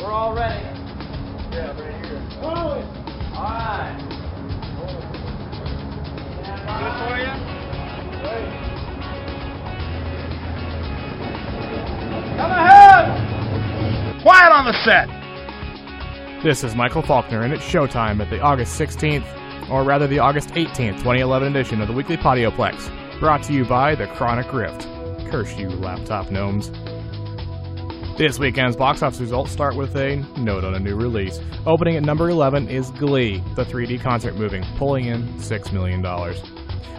we're all ready. Yeah, right here. All right. Good for you? Right. Come ahead! Quiet on the set! This is Michael Falkner, and it's showtime at the August 16th, or rather the August 18th, 2011 edition of the weekly Podioplex, brought to you by the Chronic Rift. Curse you, laptop gnomes. This weekend's box office results start with a note on a new release. Opening at number 11 is Glee, the 3D concert movie, pulling in $6 million.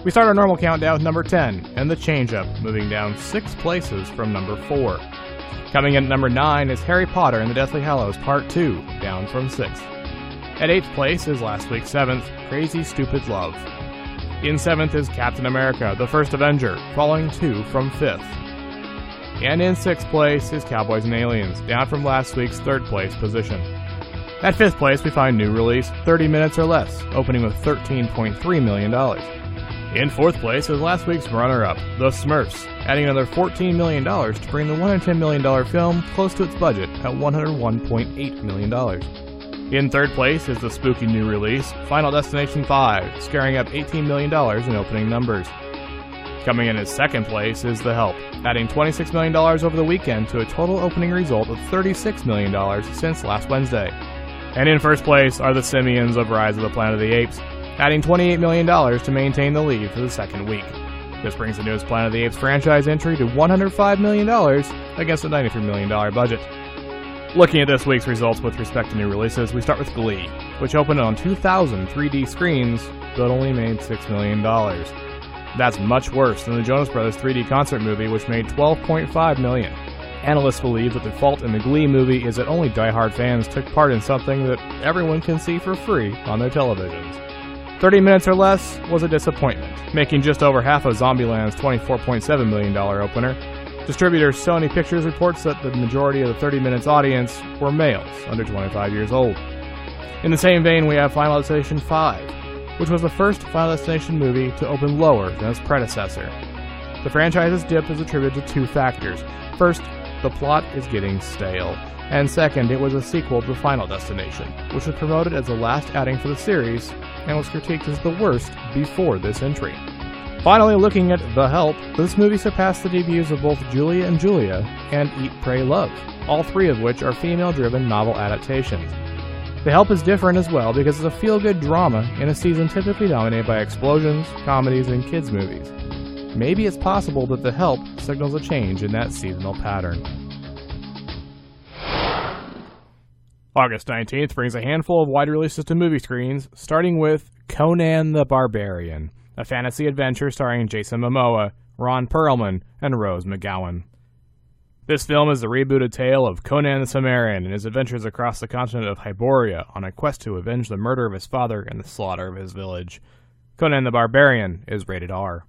We start our normal countdown with number 10, and The Change-Up, moving down 6 places from number 4. Coming in at number 9 is Harry Potter and the Deathly Hallows Part 2, down from 6th. At 8th place is last week's 7th, Crazy Stupid Love. In 7th is Captain America, the First Avenger, falling 2 from 5th. And in 6th place is Cowboys and Aliens, down from last week's 3rd place position. At 5th place we find new release, 30 Minutes or Less, opening with $13.3 million. In 4th place is last week's runner-up, The Smurfs, adding another $14 million to bring the $110 million film close to its budget at $101.8 million. In 3rd place is the spooky new release, Final Destination 5, scaring up $18 million in opening numbers. Coming in at 2nd place is The Help, adding $26 million over the weekend to a total opening result of $36 million since last Wednesday. And in 1st place are The Simians of Rise of the Planet of the Apes, adding $28 million to maintain the lead for the 2nd week. This brings the newest Planet of the Apes franchise entry to $105 million against a $93 million budget. Looking at this week's results with respect to new releases, we start with Glee, which opened on 2,000 3D screens, but only made $6 million. That's much worse than the Jonas Brothers 3D concert movie, which made $12.5 million. Analysts believe that the fault in the Glee movie is that only die-hard fans took part in something that everyone can see for free on their televisions. 30 Minutes or Less was a disappointment, making just over half of Zombieland's $24.7 million opener. Distributor Sony Pictures reports that the majority of the 30 Minutes audience were males under 25 years old. In the same vein, we have Final Destination 5, which was the first Final Destination movie to open lower than its predecessor. The franchise's dip is attributed to 2 factors. First, the plot is getting stale, and second, it was a sequel to Final Destination, which was promoted as the last outing for the series and was critiqued as the worst before this entry. Finally, looking at The Help, this movie surpassed the debuts of both Julia and Julia and Eat, Pray, Love, all 3 of which are female-driven novel adaptations. The Help is different as well because it's a feel-good drama in a season typically dominated by explosions, comedies, and kids' movies. Maybe it's possible that The Help signals a change in that seasonal pattern. August 19th brings a handful of wide releases to movie screens, starting with Conan the Barbarian, a fantasy adventure starring Jason Momoa, Ron Perlman, and Rose McGowan. This film is the rebooted tale of Conan the Cimmerian and his adventures across the continent of Hyboria on a quest to avenge the murder of his father and the slaughter of his village. Conan the Barbarian is rated R.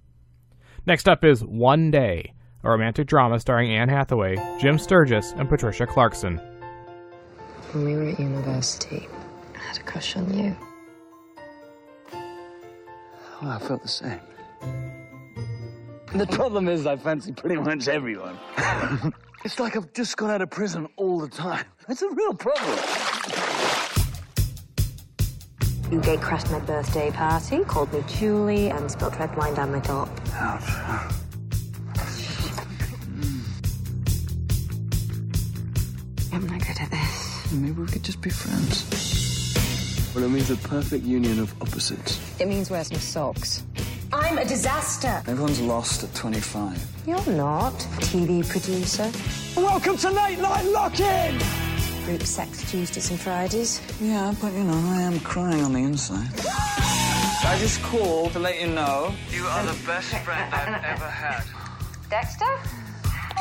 Next up is One Day, a romantic drama starring Anne Hathaway, Jim Sturgis, and Patricia Clarkson. When we were at university, I had a crush on you. Well, I felt the same. The problem is I fancy pretty much everyone. It's like I've just got out of prison all the time. It's a real problem. You gate crashed my birthday party, called me Julie, and spilled red wine down my top. Ouch. I'm not good at this. Maybe we could just be friends. Well, it means a perfect union of opposites. It means wear some socks. I'm a disaster. Everyone's lost at 25. You're not. TV producer. Welcome to Late Night Lock-In! Group sex Tuesdays and Fridays. Yeah, but you know, I am crying on the inside. I just called to let you know you are the best friend I've ever had. Dexter?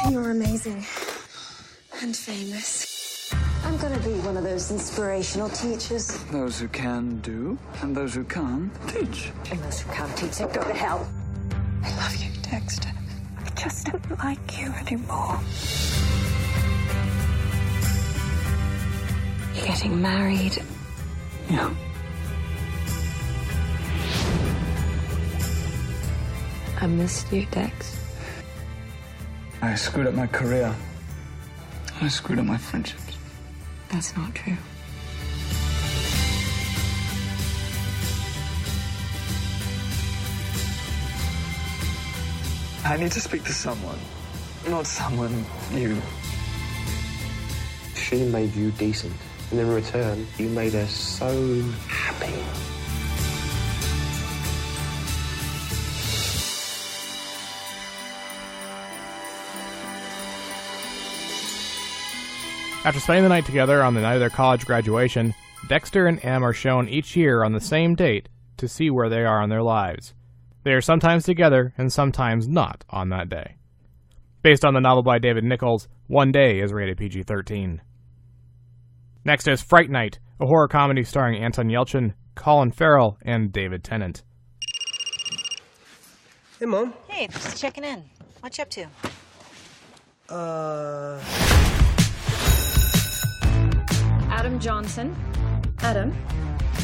You're amazing. And famous. I'm gonna be one of those inspirational teachers. Those who can do, and those who can't teach. And those who can't teach, they go to hell. I love you, Dexter. I just don't like you anymore. You're getting married. Yeah. I missed you, Dex. I screwed up my career. I screwed up my friendships. That's not true. I need to speak to someone. Not someone, you. She made you decent, and in return, you made her so happy. After spending the night together on the night of their college graduation, Dexter and Em are shown each year on the same date to see where they are in their lives. They are sometimes together and sometimes not on that day. Based on the novel by David Nichols, One Day is rated PG-13. Next is Fright Night, a horror comedy starring Anton Yelchin, Colin Farrell, and David Tennant. Hey, Mom. Hey, just checking in. What you up to? Adam Johnson. Adam?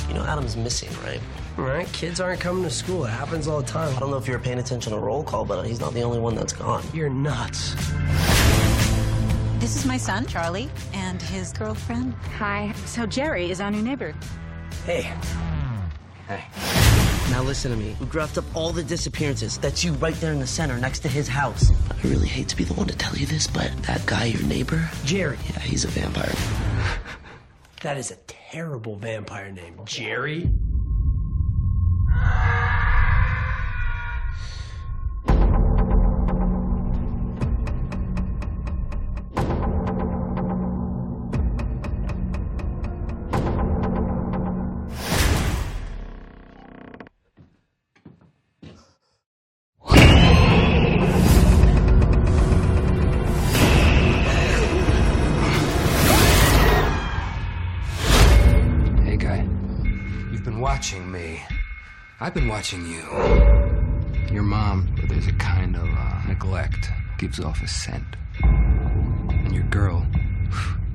You know Adam's missing, right? All right, kids aren't coming to school. It happens all the time. I don't know if you were paying attention to roll call, but he's not the only one that's gone. You're nuts. This is my son, Charlie, and his girlfriend. Hi. So Jerry is our new neighbor. Hey. Hey. Now listen to me. We graphed up all the disappearances. That's you right there in the center next to his house. I really hate to be the one to tell you this, but that guy, your neighbor? Jerry. Yeah, he's a vampire. That is a terrible vampire name. Jerry? Watching me. I've been watching you. Your mom, there's a kind of neglect, gives off a scent. And your girl,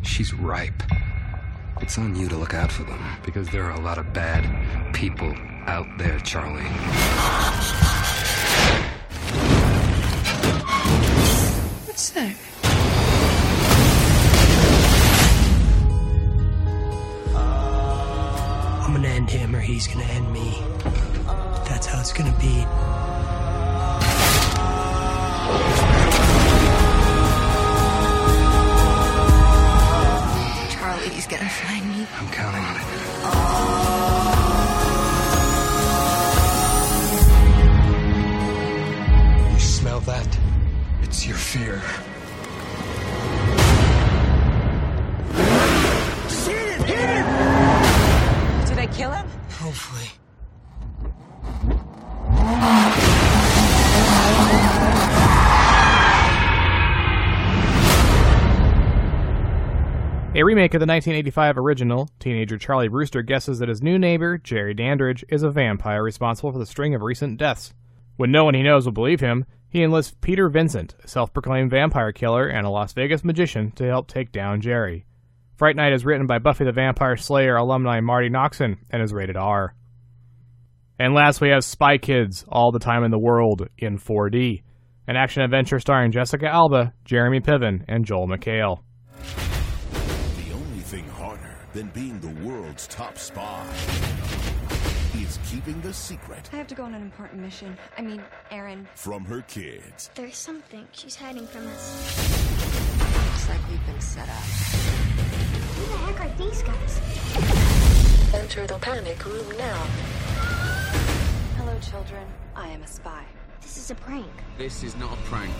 she's ripe. It's on you to look out for them, because there are a lot of bad people out there, Charlie. What's that? I'm gonna end him or he's gonna end me. That's how it's gonna be. Charlie's gonna find me. I'm counting on it. You smell that? It's your fear. Did I kill him? Hopefully. A remake of the 1985 original, teenager Charlie Brewster guesses that his new neighbor, Jerry Dandridge, is a vampire responsible for the string of recent deaths. When no one he knows will believe him, he enlists Peter Vincent, a self-proclaimed vampire killer and a Las Vegas magician, to help take down Jerry. Fright Night is written by Buffy the Vampire Slayer alumni Marty Noxon and is rated R. And last we have Spy Kids, All the Time in the World in 4D, an action-adventure starring Jessica Alba, Jeremy Piven, and Joel McHale. The only thing harder than being the world's top spy is keeping the secret I have to go on an important mission. I mean, Aaron. from her kids. There's something she's hiding from us. Looks like we've been set up. Who the heck are these guys? Enter the panic room now. Hello, children. I am a spy. This is a prank. This is not a prank.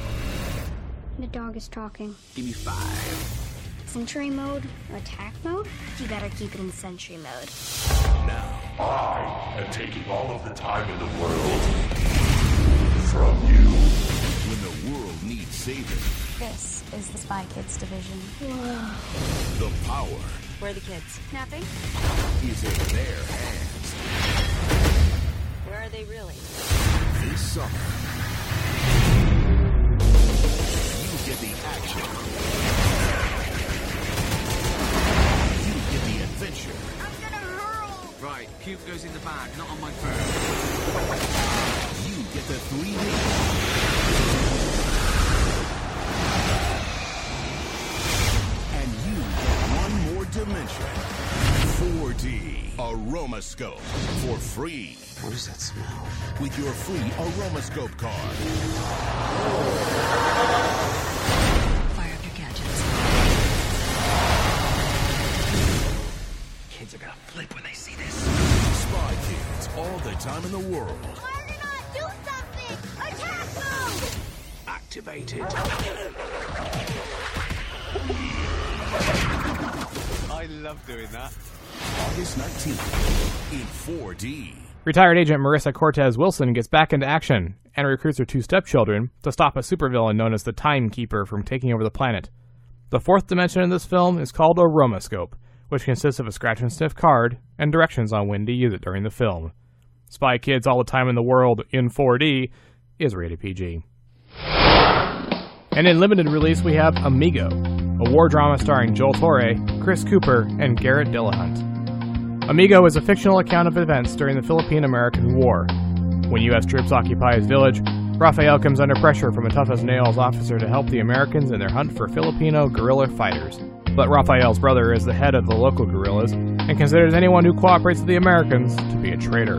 The dog is talking. Give me 5. Sentry mode or attack mode? You better keep it in sentry mode. Now, I am taking all of the time in the world from you. when the world needs saving, This is the Spy Kids division. the power Where are the kids? Napping? is in their hands. Where are they really? This summer, you get the action. You get the adventure. Right, puke goes in the bag, not on my phone. You get the 3D. And you get one more dimension. Aromascope for free. What does that smell? With your free Aromascope card. Fire up your gadgets. Kids are gonna flip when they see this. Spy Kids, all the time in the world. Argonaut, do something! Attack mode! Activated. I love doing that. August 19th in 4D. Retired agent Marissa Cortez Wilson gets back into action and recruits her two stepchildren to stop a supervillain known as the Timekeeper from taking over the planet. The fourth dimension in this film is called Aromascope, which consists of a scratch and sniff card and directions on when to use it during the film. Spy Kids All the Time in the World in 4D is rated PG. And in limited release we have Amigo, a war drama starring Joel Torre, Chris Cooper, and Garrett Dillahunt. Amigo is a fictional account of events during the Philippine-American War. When U.S. troops occupy his village, Rafael comes under pressure from a tough-as-nails officer to help the Americans in their hunt for Filipino guerrilla fighters. But Rafael's brother is the head of the local guerrillas and considers anyone who cooperates with the Americans to be a traitor.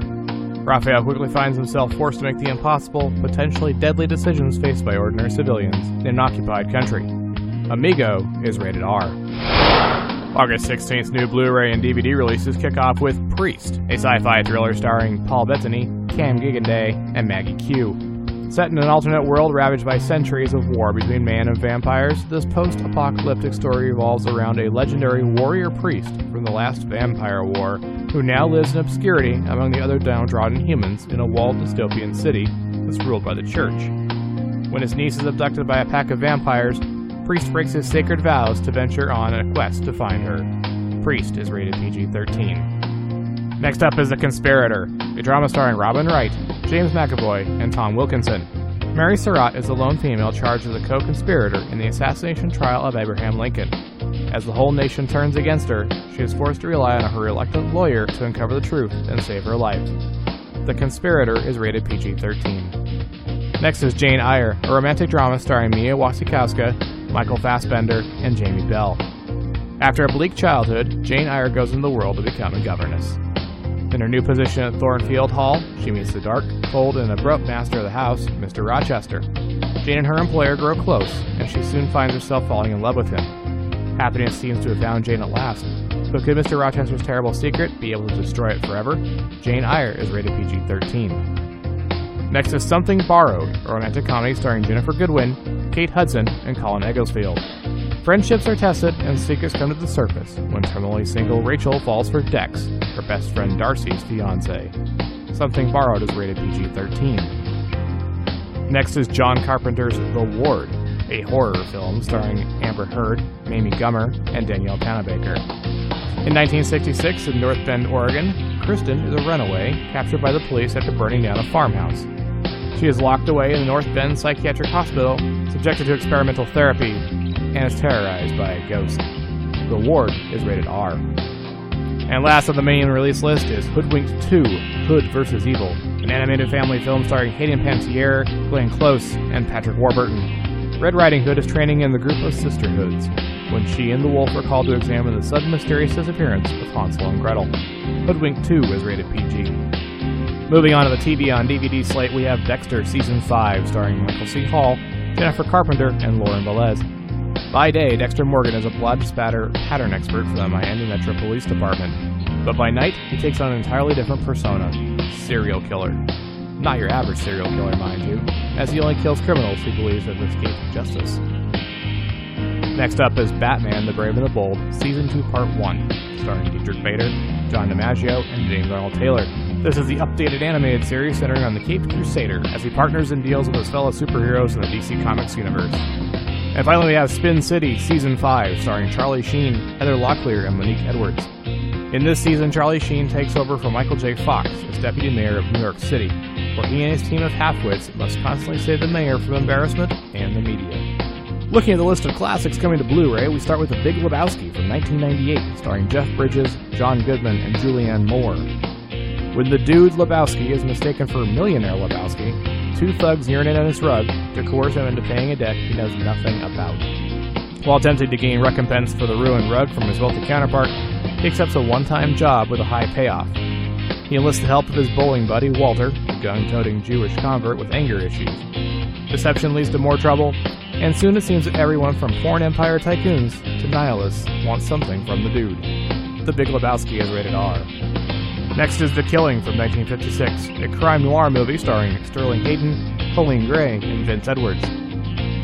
Rafael quickly finds himself forced to make the impossible, potentially deadly decisions faced by ordinary civilians in an occupied country. Amigo is rated R. August 16th new Blu-ray and DVD releases kick off with Priest, a sci-fi thriller starring Paul Bettany, Cam Gigandet, and Maggie Q. Set in an alternate world ravaged by centuries of war between man and vampires, this post-apocalyptic story revolves around a legendary warrior priest from the last vampire war, who now lives in obscurity among the other downtrodden humans in a walled dystopian city that's ruled by the church. When his niece is abducted by a pack of vampires, Priest breaks his sacred vows to venture on a quest to find her. Priest is rated PG-13. Next up is The Conspirator, a drama starring Robin Wright, James McAvoy, and Tom Wilkinson. Mary Surratt is the lone female charged as a co-conspirator in the assassination trial of Abraham Lincoln. As the whole nation turns against her, she is forced to rely on her reluctant lawyer to uncover the truth and save her life. The Conspirator is rated PG-13. Next is Jane Eyre, a romantic drama starring Mia Wasikowska, Michael Fassbender, and Jamie Bell. After a bleak childhood, Jane Eyre goes into the world to become a governess. In her new position at Thornfield Hall, she meets the dark, cold, and abrupt master of the house, Mr. Rochester. Jane and her employer grow close, and she soon finds herself falling in love with him. Happiness seems to have found Jane at last, but could Mr. Rochester's terrible secret be able to destroy it forever? Jane Eyre is rated PG-13. Next is Something Borrowed, a romantic comedy starring Jennifer Goodwin, Kate Hudson, and Colin Egglesfield. Friendships are tested and secrets come to the surface when terminally single Rachel falls for Dex, her best friend Darcy's fiancé. Something Borrowed is rated PG-13. Next is John Carpenter's The Ward, a horror film starring Amber Heard, Mamie Gummer, and Danielle Panabaker. In 1966, in North Bend, Oregon, Kristen is a runaway captured by the police after burning down a farmhouse. She is locked away in the North Bend Psychiatric Hospital, subjected to experimental therapy, and is terrorized by a ghost. The Ward is rated R. And last on the main release list is Hoodwinked 2, Hood vs. Evil, an animated family film starring Hayden Panettiere, Glenn Close, and Patrick Warburton. Red Riding Hood is training in the group of sisterhoods when she and the wolf are called to examine the sudden mysterious disappearance of Hansel and Gretel. Hoodwinked 2 is rated PG. Moving on to the TV on DVD slate, we have Dexter Season 5, starring Michael C. Hall, Jennifer Carpenter, and Lauren Velez. By day, Dexter Morgan is a blood spatter pattern expert for the Miami Metro Police Department. But by night, he takes on an entirely different persona, serial killer. Not your average serial killer, mind you, as he only kills criminals he believes have escaped justice. Next up is Batman the Brave and the Bold, Season 2 Part 1, starring Dietrich Bader, John DiMaggio, and James Arnold Taylor. This is the updated animated series centering on the Caped Crusader as he partners and deals with his fellow superheroes in the DC Comics universe. And finally we have Spin City Season 5, starring Charlie Sheen, Heather Locklear, and Monique Edwards. In this season, Charlie Sheen takes over from Michael J. Fox as Deputy Mayor of New York City, where he and his team of half-wits must constantly save the mayor from embarrassment and the media. Looking at the list of classics coming to Blu-ray, we start with The Big Lebowski from 1998, starring Jeff Bridges, John Goodman, and Julianne Moore. When the dude Lebowski is mistaken for Millionaire Lebowski, two thugs urinate on his rug to coerce him into paying a debt he knows nothing about. While attempting to gain recompense for the ruined rug from his wealthy counterpart, he accepts a one-time job with a high payoff. He enlists the help of his bowling buddy, Walter, a gun-toting Jewish convert with anger issues. Deception leads to more trouble, and soon it seems that everyone from foreign empire tycoons to nihilists wants something from the dude. The Big Lebowski is rated R. Next is The Killing from 1956, a crime noir movie starring Sterling Hayden, Pauline Gray, and Vince Edwards.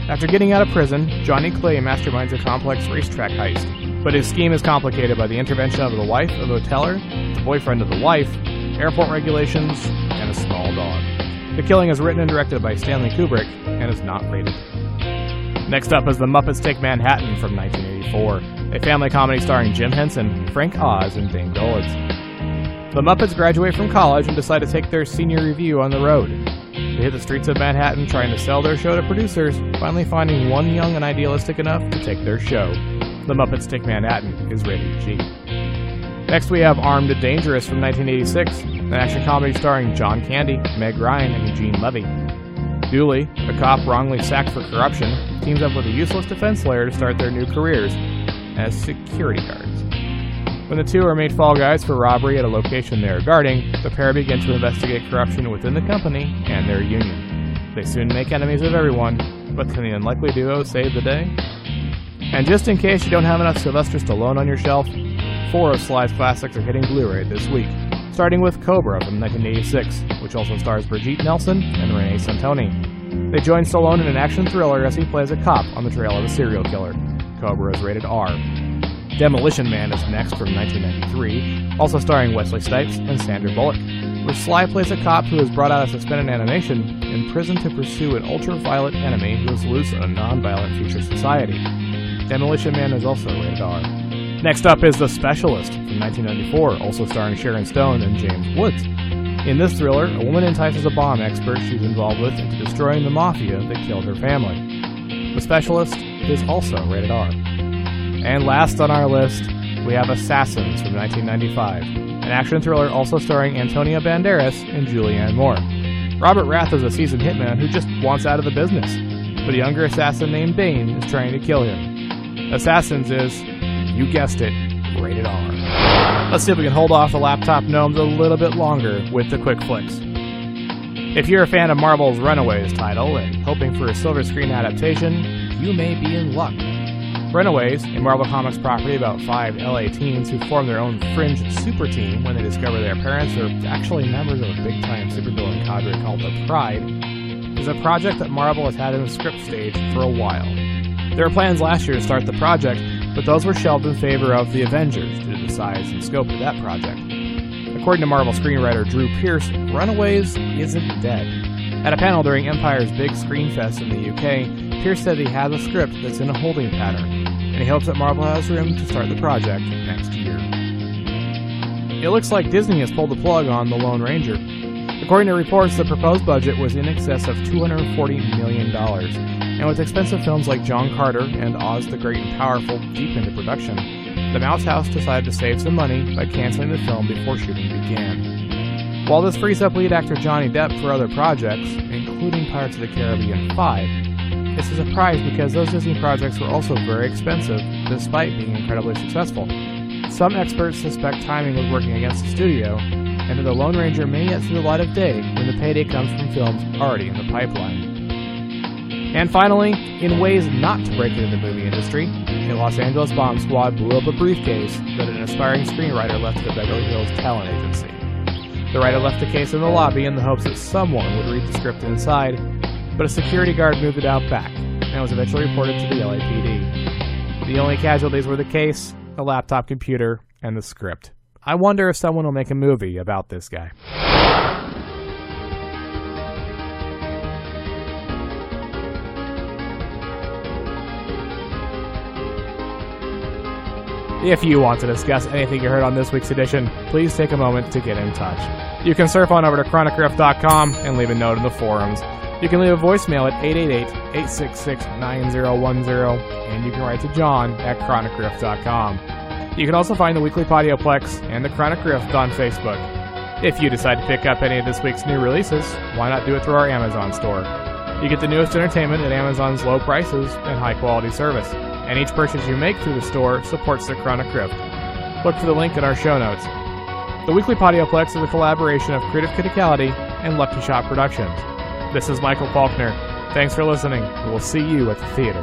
After getting out of prison, Johnny Clay masterminds a complex racetrack heist, but his scheme is complicated by the intervention of the wife of a teller, the boyfriend of the wife, airport regulations, and a small dog. The Killing is written and directed by Stanley Kubrick and is not rated. Next up is The Muppets Take Manhattan from 1984, a family comedy starring Jim Henson, Frank Oz, and Dane Gollitz. The Muppets graduate from college and decide to take their senior review on the road. They hit the streets of Manhattan trying to sell their show to producers, finally finding one young and idealistic enough to take their show. The Muppets Take Manhattan is rated G. Next we have Armed and Dangerous from 1986, an action comedy starring John Candy, Meg Ryan, and Eugene Levy. Dooley, a cop wrongly sacked for corruption, teams up with a useless defense lawyer to start their new careers as security guards. When the two are made fall guys for robbery at a location they are guarding, the pair begin to investigate corruption within the company and their union. They soon make enemies of everyone, but can the unlikely duo save the day? And just in case you don't have enough Sylvester Stallone on your shelf, 4 of Sly's classics are hitting Blu-ray this week, starting with Cobra from 1986, which also stars Brigitte Nelson and Renee Santoni. They join Stallone in an action thriller as he plays a cop on the trail of a serial killer. Cobra is rated R. Demolition Man is next from 1993, also starring Wesley Snipes and Sandra Bullock, where Sly plays a cop who is brought out of suspended animation in prison to pursue an ultraviolet enemy who is loose in a non-violent future society. Demolition Man is also rated R. Next up is The Specialist from 1994, also starring Sharon Stone and James Woods. In this thriller, a woman entices a bomb expert she's involved with into destroying the mafia that killed her family. The Specialist is also rated R. And last on our list, we have Assassins from 1995, an action thriller also starring Antonio Banderas and Julianne Moore. Robert Rath is a seasoned hitman who just wants out of the business, but a younger assassin named Bane is trying to kill him. Assassins is, you guessed it, rated R. Let's see if we can hold off the laptop gnomes a little bit longer with the quick flicks. If you're a fan of Marvel's Runaways title and hoping for a silver screen adaptation, you may be in luck. Runaways, a Marvel Comics property about 5 LA teens who form their own fringe super team when they discover their parents are actually members of a big-time supervillain cadre called the Pride, is a project that Marvel has had in the script stage for a while. There were plans last year to start the project, but those were shelved in favor of The Avengers due to the size and scope of that project. According to Marvel screenwriter Drew Pearce, Runaways isn't dead. At a panel during Empire's big screen fest in the UK, Pearce said he has a script that's in a holding pattern, and he hopes that Marvel has room to start the project next year. It looks like Disney has pulled the plug on The Lone Ranger. According to reports, the proposed budget was in excess of $240 million, and with expensive films like John Carter and Oz the Great and Powerful deep into production, the Mouse House decided to save some money by canceling the film before shooting began. While this frees up lead actor Johnny Depp for other projects, including Pirates of the Caribbean 5, it's a surprise because those Disney projects were also very expensive, despite being incredibly successful. Some experts suspect timing was working against the studio, and that The Lone Ranger may yet see the light of day when the payday comes from films already in the pipeline. And finally, in ways not to break into the movie industry, a Los Angeles bomb squad blew up a briefcase that an aspiring screenwriter left at the Beverly Hills talent agency. The writer left the case in the lobby in the hopes that someone would read the script inside, but a security guard moved it out back, and was eventually reported to the LAPD. The only casualties were the case, a laptop computer, and the script. I wonder if someone will make a movie about this guy. If you want to discuss anything you heard on this week's edition, please take a moment to get in touch. You can surf on over to chronicriff.com and leave a note in the forums. You can leave a voicemail at 888-866-9010, and you can write to John at chronicriff.com. You can also find the weekly Podioplex and the Chronic Rift on Facebook. If you decide to pick up any of this week's new releases, why not do it through our Amazon store? You get the newest entertainment at Amazon's low prices and high-quality service, and each purchase you make through the store supports the Chronic Rift. look for the link in our show notes. The Weekly Podioplex is a collaboration of Creative Criticality and Lucky Shot Productions. This is Michael Falkner. Thanks for listening, and we'll see you at the theater.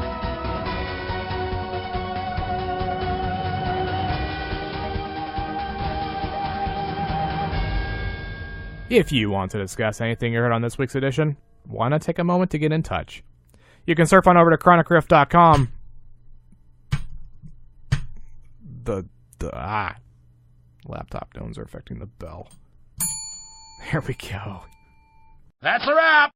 If you want to discuss anything you heard on this week's edition, why not take a moment to get in touch? You can surf on over to chronicriff.com. Laptop gnomes are affecting the bell. There we go. That's a wrap!